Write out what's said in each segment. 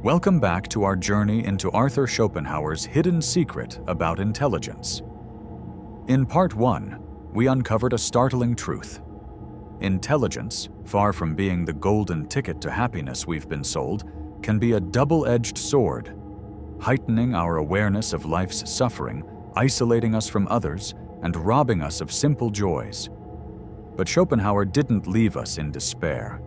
Welcome back to our journey into Arthur Schopenhauer's hidden secret about intelligence. In Part 1, we uncovered a startling truth. Intelligence, far from being the golden ticket to happiness we've been sold, can be a double-edged sword, heightening our awareness of life's suffering, isolating us from others, and robbing us of simple joys. But Schopenhauer didn't leave us in despair.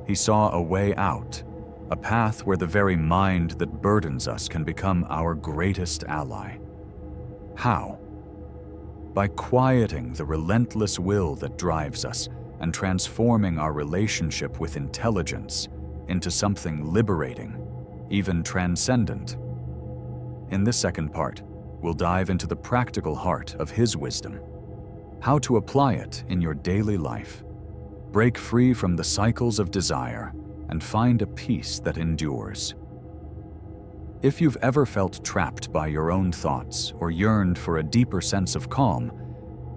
He saw a way out, a path where the very mind that burdens us can become our greatest ally. How? By quieting the relentless will that drives us and transforming our relationship with intelligence into something liberating, even transcendent. In this second part, we'll dive into the practical heart of his wisdom, how to apply it in your daily life, break free from the cycles of desire, and find a peace that endures. If you've ever felt trapped by your own thoughts or yearned for a deeper sense of calm,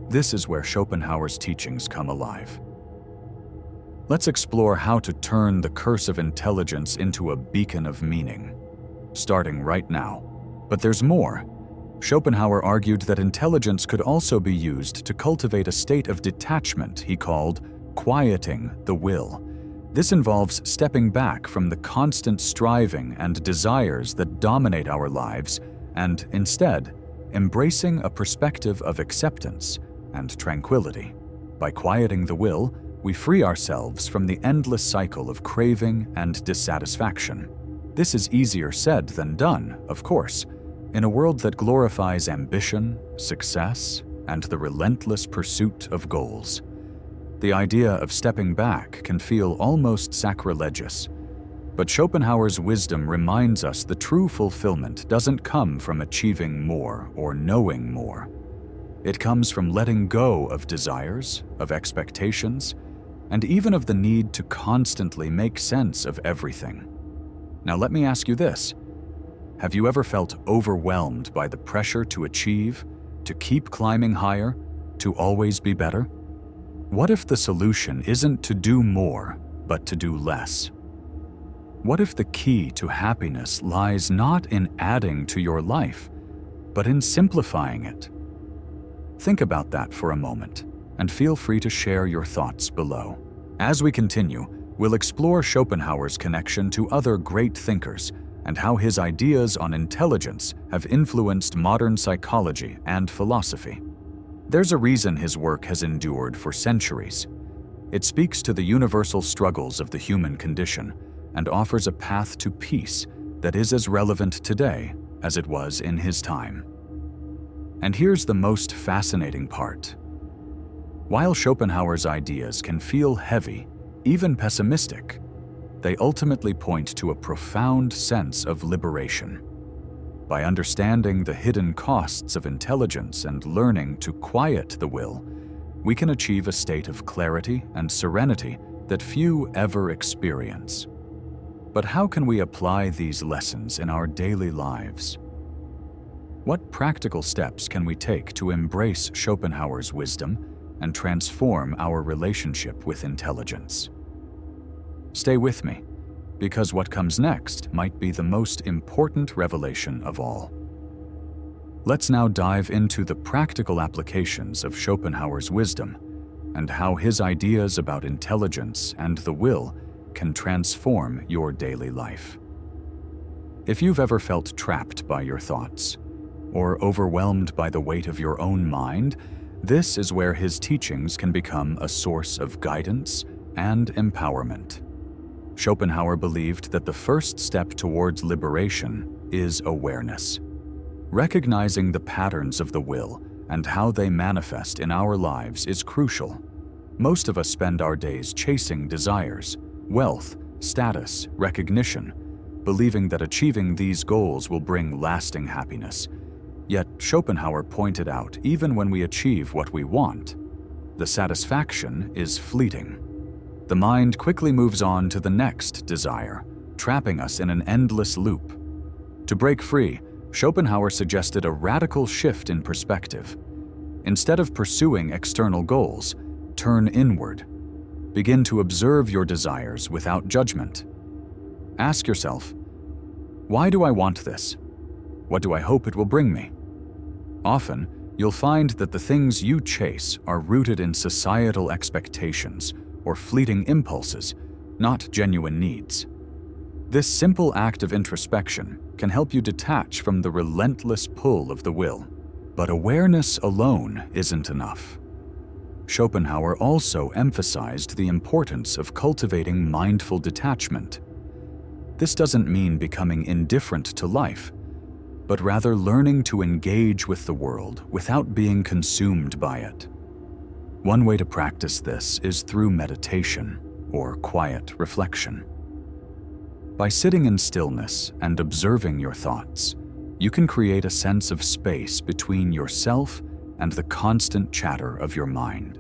this is where Schopenhauer's teachings come alive. Let's explore how to turn the curse of intelligence into a beacon of meaning, starting right now. But there's more. Schopenhauer argued that intelligence could also be used to cultivate a state of detachment he called quieting the will. This involves stepping back from the constant striving and desires that dominate our lives and, instead, embracing a perspective of acceptance and tranquility. By quieting the will, we free ourselves from the endless cycle of craving and dissatisfaction. This is easier said than done, of course, in a world that glorifies ambition, success, and the relentless pursuit of goals. The idea of stepping back can feel almost sacrilegious, but Schopenhauer's wisdom reminds us the true fulfillment doesn't come from achieving more or knowing more. It comes from letting go of desires, of expectations, and even of the need to constantly make sense of everything. Now let me ask you this. Have you ever felt overwhelmed by the pressure to achieve, to keep climbing higher, to always be better? What if the solution isn't to do more, but to do less? What if the key to happiness lies not in adding to your life, but in simplifying it? Think about that for a moment, and feel free to share your thoughts below. As we continue, we'll explore Schopenhauer's connection to other great thinkers and how his ideas on intelligence have influenced modern psychology and philosophy. There's a reason his work has endured for centuries. It speaks to the universal struggles of the human condition and offers a path to peace that is as relevant today as it was in his time. And here's the most fascinating part. While Schopenhauer's ideas can feel heavy, even pessimistic, they ultimately point to a profound sense of liberation. By understanding the hidden costs of intelligence and learning to quiet the will, we can achieve a state of clarity and serenity that few ever experience. But how can we apply these lessons in our daily lives? What practical steps can we take to embrace Schopenhauer's wisdom and transform our relationship with intelligence? Stay with me, because what comes next might be the most important revelation of all. Let's now dive into the practical applications of Schopenhauer's wisdom and how his ideas about intelligence and the will can transform your daily life. If you've ever felt trapped by your thoughts or overwhelmed by the weight of your own mind, this is where his teachings can become a source of guidance and empowerment. Schopenhauer believed that the first step towards liberation is awareness. Recognizing the patterns of the will and how they manifest in our lives is crucial. Most of us spend our days chasing desires, wealth, status, recognition, believing that achieving these goals will bring lasting happiness. Yet Schopenhauer pointed out, even when we achieve what we want, the satisfaction is fleeting. The mind quickly moves on to the next desire, trapping us in an endless loop. To break free, Schopenhauer suggested a radical shift in perspective. Instead of pursuing external goals, turn inward. Begin to observe your desires without judgment. Ask yourself, Why do I want this? What do I hope it will bring me? Often, you'll find that the things you chase are rooted in societal expectations or fleeting impulses, not genuine needs. This simple act of introspection can help you detach from the relentless pull of the will. But awareness alone isn't enough. Schopenhauer also emphasized the importance of cultivating mindful detachment. This doesn't mean becoming indifferent to life, but rather learning to engage with the world without being consumed by it. One way to practice this is through meditation or quiet reflection. By sitting in stillness and observing your thoughts, you can create a sense of space between yourself and the constant chatter of your mind.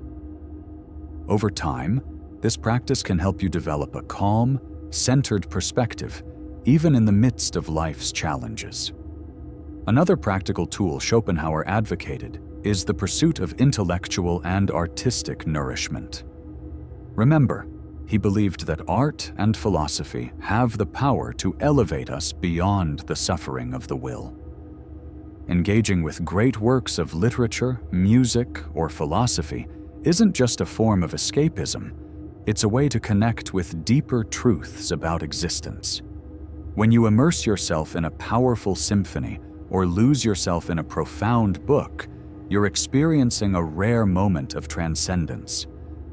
Over time, this practice can help you develop a calm, centered perspective, even in the midst of life's challenges. Another practical tool Schopenhauer advocated is the pursuit of intellectual and artistic nourishment. Remember, he believed that art and philosophy have the power to elevate us beyond the suffering of the will. Engaging with great works of literature, music, or philosophy isn't just a form of escapism, it's a way to connect with deeper truths about existence. When you immerse yourself in a powerful symphony or lose yourself in a profound book, you're experiencing a rare moment of transcendence,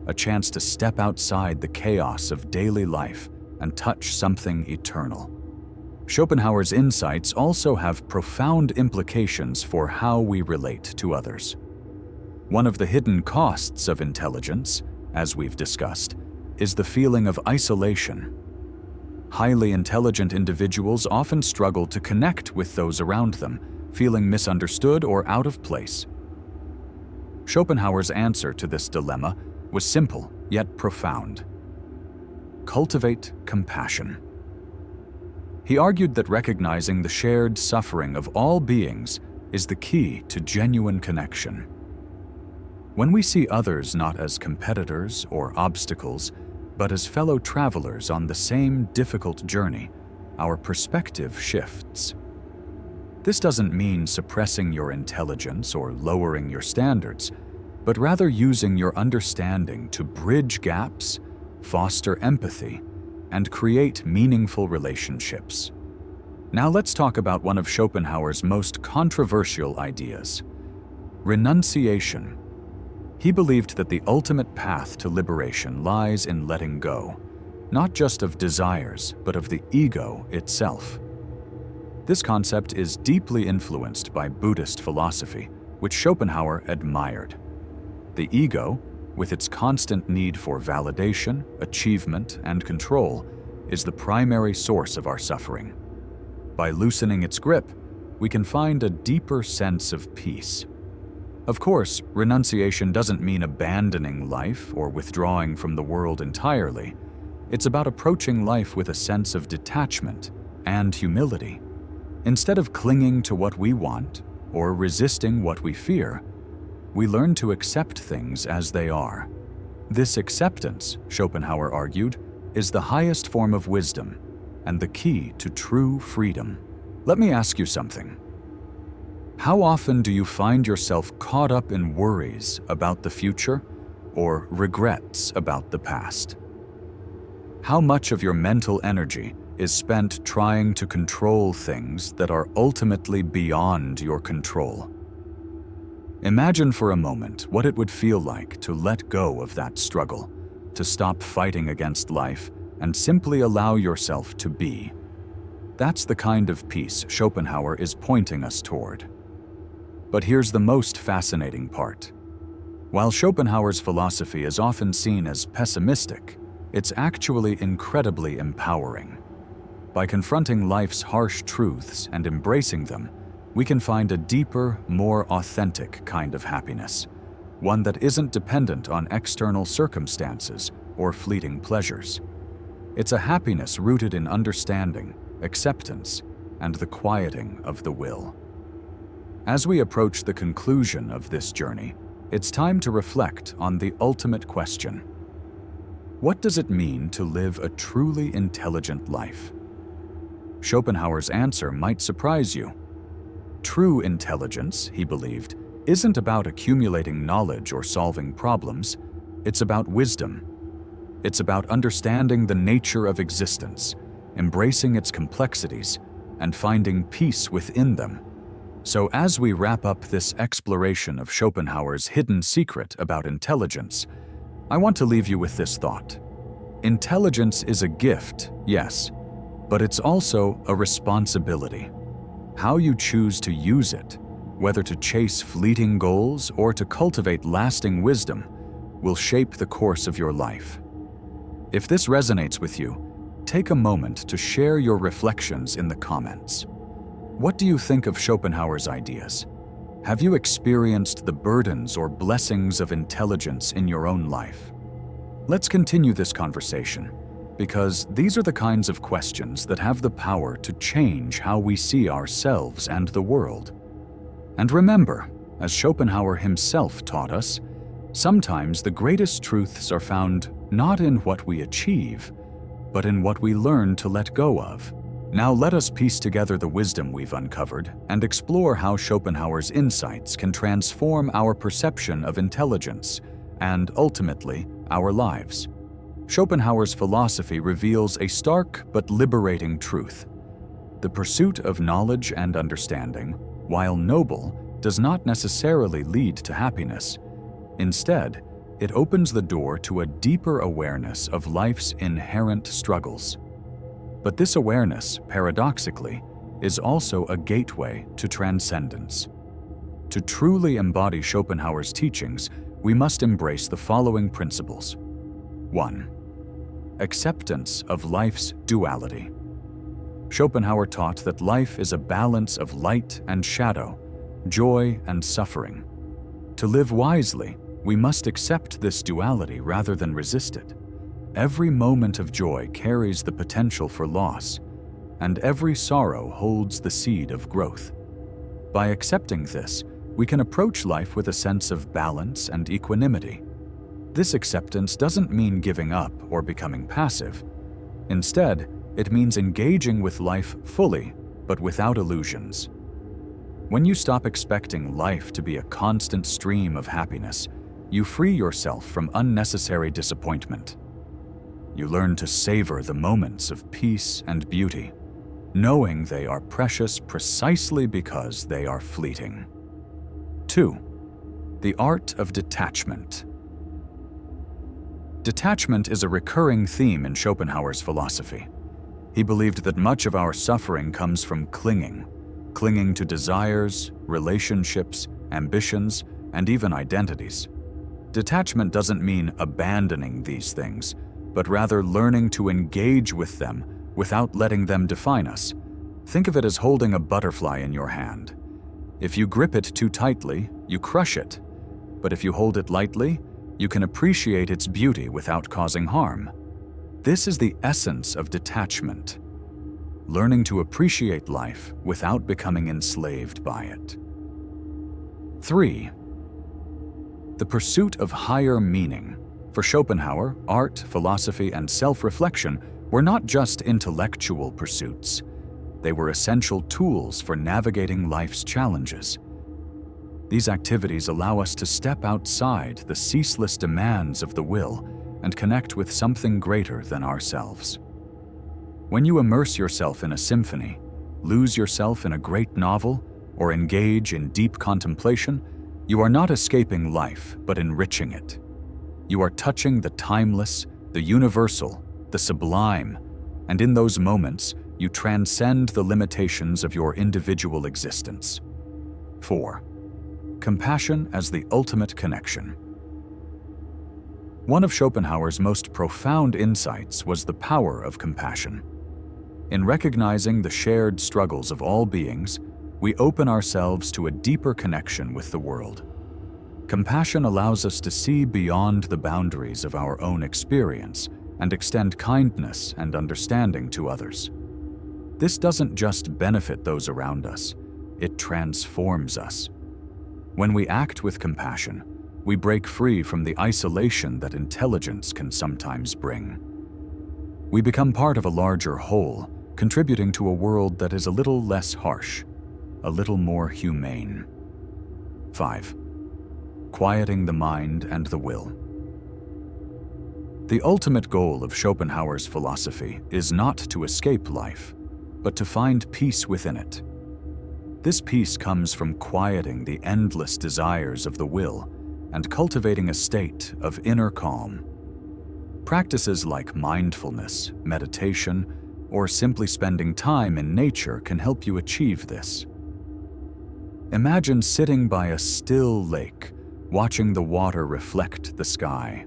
a chance to step outside the chaos of daily life and touch something eternal. Schopenhauer's insights also have profound implications for how we relate to others. One of the hidden costs of intelligence, as we've discussed, is the feeling of isolation. Highly intelligent individuals often struggle to connect with those around them, feeling misunderstood or out of place. Schopenhauer's answer to this dilemma was simple yet profound. Cultivate compassion. He argued that recognizing the shared suffering of all beings is the key to genuine connection. When we see others not as competitors or obstacles, but as fellow travelers on the same difficult journey, our perspective shifts. This doesn't mean suppressing your intelligence or lowering your standards, but rather using your understanding to bridge gaps, foster empathy, and create meaningful relationships. Now let's talk about one of Schopenhauer's most controversial ideas: renunciation. He believed that the ultimate path to liberation lies in letting go, not just of desires, but of the ego itself. This concept is deeply influenced by Buddhist philosophy, which Schopenhauer admired. The ego, with its constant need for validation, achievement, and control, is the primary source of our suffering. By loosening its grip, we can find a deeper sense of peace. Of course, renunciation doesn't mean abandoning life or withdrawing from the world entirely. It's about approaching life with a sense of detachment and humility. Instead of clinging to what we want or resisting what we fear, we learn to accept things as they are. This acceptance, Schopenhauer argued, is the highest form of wisdom and the key to true freedom. Let me ask you something. How often do you find yourself caught up in worries about the future or regrets about the past? How much of your mental energy is spent trying to control things that are ultimately beyond your control? Imagine for a moment what it would feel like to let go of that struggle, to stop fighting against life and simply allow yourself to be. That's the kind of peace Schopenhauer is pointing us toward. But here's the most fascinating part. While Schopenhauer's philosophy is often seen as pessimistic, it's actually incredibly empowering. By confronting life's harsh truths and embracing them, we can find a deeper, more authentic kind of happiness, one that isn't dependent on external circumstances or fleeting pleasures. It's a happiness rooted in understanding, acceptance, and the quieting of the will. As we approach the conclusion of this journey, it's time to reflect on the ultimate question. What does it mean to live a truly intelligent life? Schopenhauer's answer might surprise you. True intelligence, he believed, isn't about accumulating knowledge or solving problems. It's about wisdom. It's about understanding the nature of existence, embracing its complexities, and finding peace within them. So as we wrap up this exploration of Schopenhauer's hidden secret about intelligence, I want to leave you with this thought. Intelligence is a gift, yes, but it's also a responsibility. How you choose to use it, whether to chase fleeting goals or to cultivate lasting wisdom, will shape the course of your life. If this resonates with you, take a moment to share your reflections in the comments. What do you think of Schopenhauer's ideas? Have you experienced the burdens or blessings of intelligence in your own life? Let's continue this conversation, because these are the kinds of questions that have the power to change how we see ourselves and the world. And remember, as Schopenhauer himself taught us, sometimes the greatest truths are found not in what we achieve, but in what we learn to let go of. Now let us piece together the wisdom we've uncovered and explore how Schopenhauer's insights can transform our perception of intelligence and, ultimately, our lives. Schopenhauer's philosophy reveals a stark but liberating truth. The pursuit of knowledge and understanding, while noble, does not necessarily lead to happiness. Instead, it opens the door to a deeper awareness of life's inherent struggles. But this awareness, paradoxically, is also a gateway to transcendence. To truly embody Schopenhauer's teachings, we must embrace the following principles. 1. Acceptance of life's duality. Schopenhauer taught that life is a balance of light and shadow, joy and suffering. To live wisely, we must accept this duality rather than resist it. Every moment of joy carries the potential for loss, and every sorrow holds the seed of growth. By accepting this, we can approach life with a sense of balance and equanimity. This acceptance doesn't mean giving up or becoming passive. Instead, it means engaging with life fully, but without illusions. When you stop expecting life to be a constant stream of happiness, you free yourself from unnecessary disappointment. You learn to savor the moments of peace and beauty, knowing they are precious precisely because they are fleeting. 2. The art of detachment. Detachment is a recurring theme in Schopenhauer's philosophy. He believed that much of our suffering comes from clinging to desires, relationships, ambitions, and even identities. Detachment doesn't mean abandoning these things, but rather learning to engage with them without letting them define us. Think of it as holding a butterfly in your hand. If you grip it too tightly, you crush it. But if you hold it lightly, you can appreciate its beauty without causing harm. This is the essence of detachment. Learning to appreciate life without becoming enslaved by it. 3. The pursuit of higher meaning. For Schopenhauer, art, philosophy, and self-reflection were not just intellectual pursuits. They were essential tools for navigating life's challenges. These activities allow us to step outside the ceaseless demands of the will and connect with something greater than ourselves. When you immerse yourself in a symphony, lose yourself in a great novel, or engage in deep contemplation, you are not escaping life, but enriching it. You are touching the timeless, the universal, the sublime, and in those moments, you transcend the limitations of your individual existence. 4. Compassion as the ultimate connection. One of Schopenhauer's most profound insights was the power of compassion. In recognizing the shared struggles of all beings, we open ourselves to a deeper connection with the world. Compassion allows us to see beyond the boundaries of our own experience and extend kindness and understanding to others. This doesn't just benefit those around us, it transforms us. When we act with compassion, we break free from the isolation that intelligence can sometimes bring. We become part of a larger whole, contributing to a world that is a little less harsh, a little more humane. 5. Quieting the mind and the will. The ultimate goal of Schopenhauer's philosophy is not to escape life, but to find peace within it. This peace comes from quieting the endless desires of the will and cultivating a state of inner calm. Practices like mindfulness, meditation, or simply spending time in nature can help you achieve this. Imagine sitting by a still lake, watching the water reflect the sky.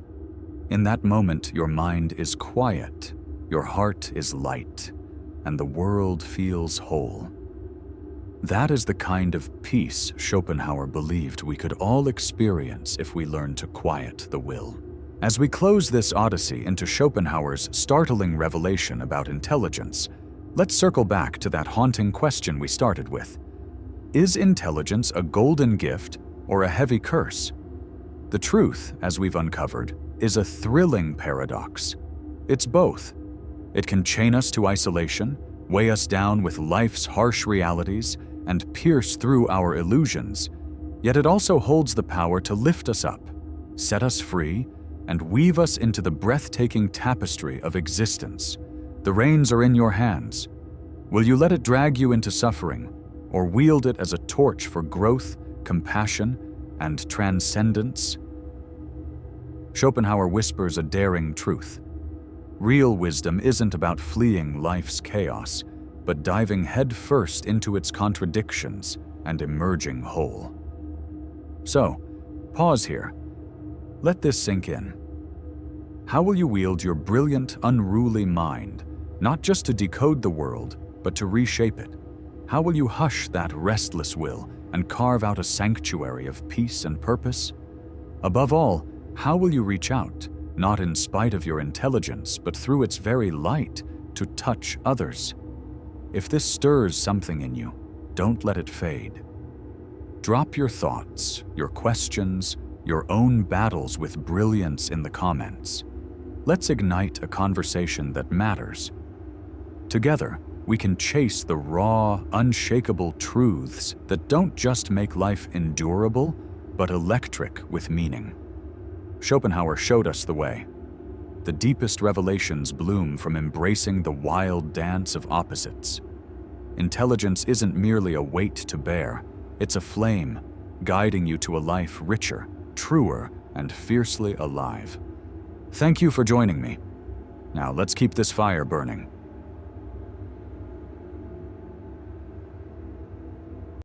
In that moment, your mind is quiet, your heart is light, and the world feels whole. That is the kind of peace Schopenhauer believed we could all experience if we learn to quiet the will. As we close this odyssey into Schopenhauer's startling revelation about intelligence, let's circle back to that haunting question we started with. Is intelligence a golden gift or a heavy curse? The truth, as we've uncovered, is a thrilling paradox. It's both. It can chain us to isolation, weigh us down with life's harsh realities, and pierce through our illusions, yet it also holds the power to lift us up, set us free, and weave us into the breathtaking tapestry of existence. The reins are in your hands. Will you let it drag you into suffering, or wield it as a torch for growth, compassion, and transcendence? Schopenhauer whispers a daring truth. Real wisdom isn't about fleeing life's chaos, but diving headfirst into its contradictions and emerging whole. So, pause here. Let this sink in. How will you wield your brilliant, unruly mind, not just to decode the world, but to reshape it? How will you hush that restless will and carve out a sanctuary of peace and purpose? Above all, how will you reach out, not in spite of your intelligence, but through its very light, to touch others? If this stirs something in you, don't let it fade. Drop your thoughts, your questions, your own battles with brilliance in the comments. Let's ignite a conversation that matters. Together, we can chase the raw, unshakable truths that don't just make life endurable, but electric with meaning. Schopenhauer showed us the way. The deepest revelations bloom from embracing the wild dance of opposites. Intelligence isn't merely a weight to bear, it's a flame, guiding you to a life richer, truer, and fiercely alive. Thank you for joining me. Now let's keep this fire burning.